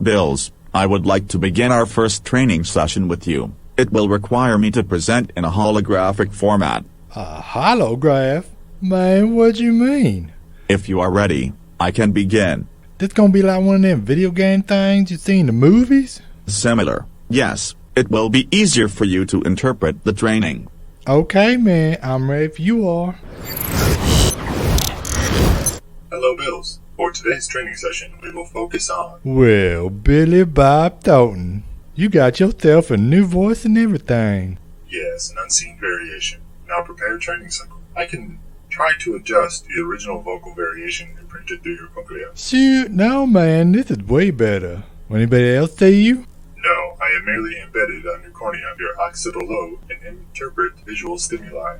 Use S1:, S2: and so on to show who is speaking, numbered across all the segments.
S1: Bills, I would like to begin our first training session with you. It will require me to present in a holographic format.
S2: A holograph? Man, what you mean?
S1: If you are ready, I can begin.
S2: This gonna be like one of them video game things you see in the movies?
S1: Similar, yes. It will be easier for you to interpret the training.
S2: Okay, man, I'm ready if you are.
S3: Hello, Bills. For today's training session, we will focus on...
S2: Well, Billy Bob Thornton, you got yourself a new voice and everything.
S3: Yes, an unseen variation. Now prepare training cycle. I can try to adjust the original vocal variation imprinted through your cochlea.
S2: Shoot, no, man, this is way better. Will anybody else see you?
S3: No, I am merely embedded on your cornea, your occipital lobe, and interpret visual stimuli.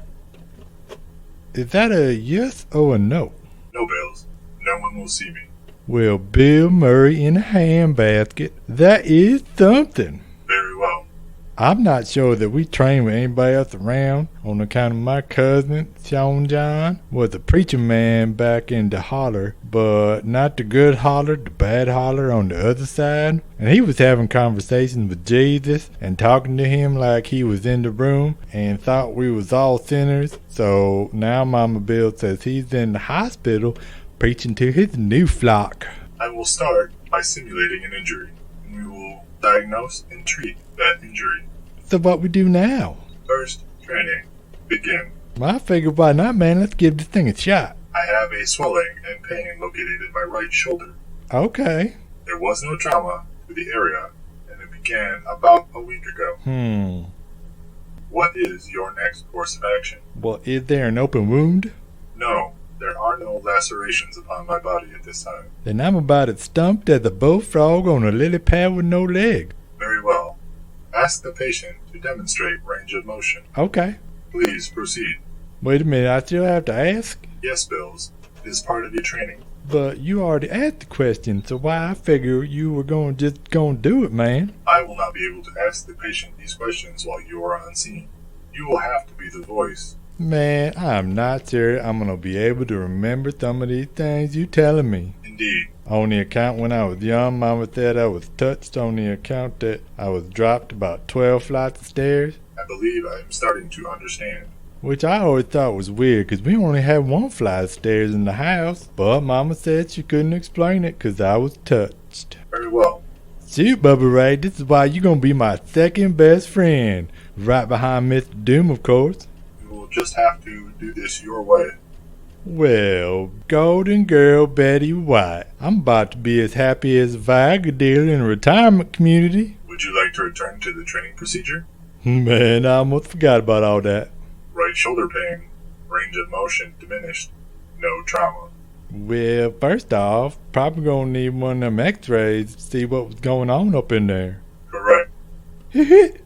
S2: Is that a yes or a no?
S3: No, Bills. No one will see me.
S2: Well, Bill Murray in a handbasket, that is something.
S3: Very well.
S2: I'm not sure that we train with anybody else around on account of my cousin, Sean John, was a preacher man back in the holler, but not the good holler, the bad holler on the other side. And he was having conversations with Jesus and talking to him like he was in the room and thought we was all sinners. So now Mama Bill says he's in the hospital preaching to his new flock.
S3: I will start by simulating an injury, and we will diagnose and treat that injury.
S2: So what we do now?
S3: First, training. Begin.
S2: Well, I figure why not, man. Let's give this thing a shot.
S3: I have a swelling and pain located in my right shoulder.
S2: Okay.
S3: There was no trauma to the area, and it began about a week ago. What is your next course of action?
S2: Well, is there an open wound?
S3: No, there are no lacerations upon my body at this time.
S2: Then I'm about as stumped as a bullfrog on a lily pad with no leg.
S3: Very well. Ask the patient to demonstrate range of motion.
S2: Okay.
S3: Please proceed.
S2: Wait a minute, I still have to ask?
S3: Yes, Bills. It is part of your training.
S2: But you already asked the question, so why I figure you were just gonna do it, man.
S3: I will not be able to ask the patient these questions while you are unseen. You will have to be the voice.
S2: Man, I'm not sure I'm gonna be able to remember some of these things you telling me.
S3: Indeed.
S2: On the account when I was young, Mama said I was touched on the account that I was dropped about 12 flights of stairs.
S3: I believe I am starting to understand.
S2: Which I always thought was weird, 'cause we only had one flight of stairs in the house. But Mama said she couldn't explain it 'cause I was touched.
S3: Very well.
S2: Shoot, Bubba Rey, this is why you're gonna be my second best friend. Right behind Mr. Doom, of course.
S3: We will just have to do this your way.
S2: Well, Golden Girl Betty White, I'm about to be as happy as a Viagra dealer in a retirement community.
S3: Would you like to return to the training procedure?
S2: Man, I almost forgot about all that.
S3: Right shoulder pain. Range of motion diminished. No trauma.
S2: Well, first off, probably gonna need one of them x-rays to see what was going on up in there.
S3: Correct.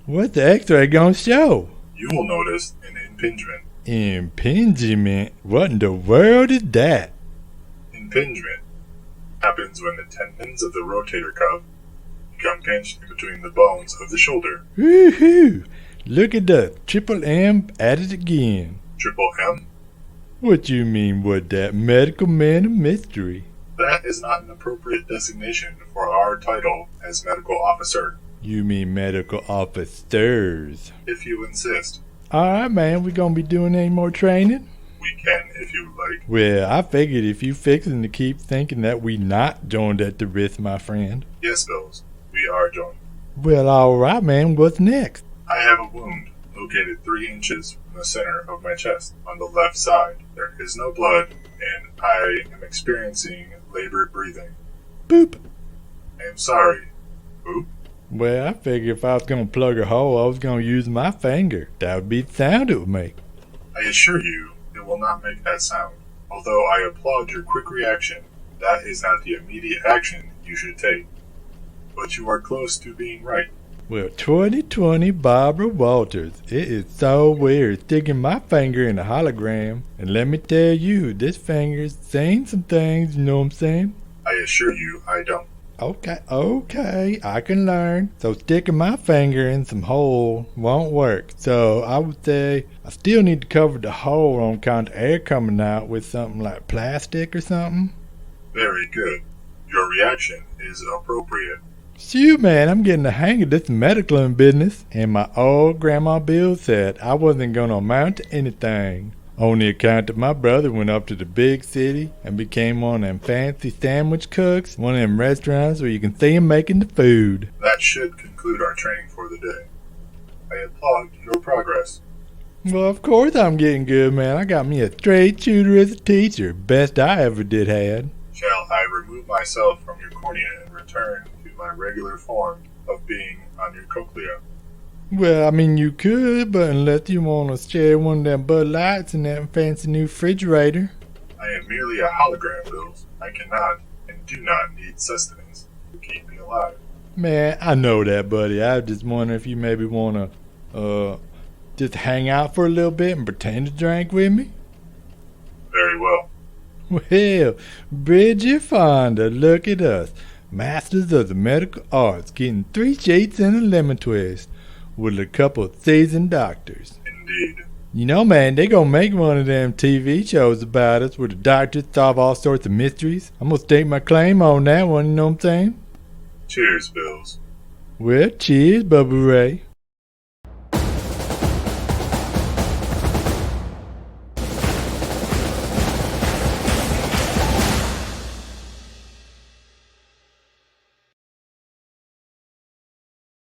S2: What's the x-ray gonna show?
S3: You will notice an impingement.
S2: Impingement? What in the world is that?
S3: Impingement happens when the tendons of the rotator cuff become pinched in between the bones of the shoulder.
S2: Woohoo! Look at the triple M at it again.
S3: Triple M?
S2: What you mean, what that medical man of mystery?
S3: That is not an appropriate designation for our title as medical officer.
S2: You mean medical officers?
S3: If you insist.
S2: Alright, man, we gonna be doing any more training?
S3: We can if you would like.
S2: Well, I figured if you fixing to keep thinking that we not joined at the risk, my friend.
S3: Yes, Bills. We are joined.
S2: Well, alright, man, what's next?
S3: I have a wound located 3 inches from the center of my chest on the left side. There is no blood, and I am experiencing labored breathing.
S2: Boop.
S3: I am sorry. Boop.
S2: Well, I figured if I was gonna plug a hole, I was gonna use my finger. That would be the sound it would make.
S3: I assure you, it will not make that sound. Although I applaud your quick reaction, that is not the immediate action you should take. But you are close to being right.
S2: Well, 2020 Barbara Walters. It is so weird sticking my finger in a hologram. And let me tell you, this finger's saying some things, you know what I'm saying?
S3: I assure you, I don't.
S2: Okay, I can learn. So sticking my finger in some hole won't work. So I would say I still need to cover the hole on account of air coming out with something like plastic or something.
S3: Very good. Your reaction is appropriate.
S2: Shoot, man, I'm getting the hang of this medical business. And my old grandma Bill said I wasn't going to amount to anything. On the account that my brother went up to the big city and became one of them fancy sandwich cooks, one of them restaurants where you can see him making the food.
S3: That should conclude our training for the day. I applaud your progress.
S2: Well, of course I'm getting good, man. I got me a straight shooter as a teacher. Best I ever did had.
S3: Shall I remove myself from your cornea and return to my regular form of being on your cochlea?
S2: Well, I mean, you could, but unless you want to share one of them Bud Lights and that fancy new refrigerator.
S3: I am merely a hologram, Bills. I cannot and do not need sustenance to keep me alive.
S2: Man, I know that, buddy. I just wonder if you maybe want to, just hang out for a little bit and pretend to drink with me?
S3: Very well.
S2: Well, Bridget Fonda, look at us. Masters of the medical arts, getting 3 sheets and a lemon twist with a couple of seasoned doctors.
S3: Indeed.
S2: You know, man, they gonna make one of them TV shows about us where the doctors solve all sorts of mysteries. I'm gonna stake my claim on that one, you know what I'm saying?
S3: Cheers, Bills.
S2: Well, cheers, Bubba Rey.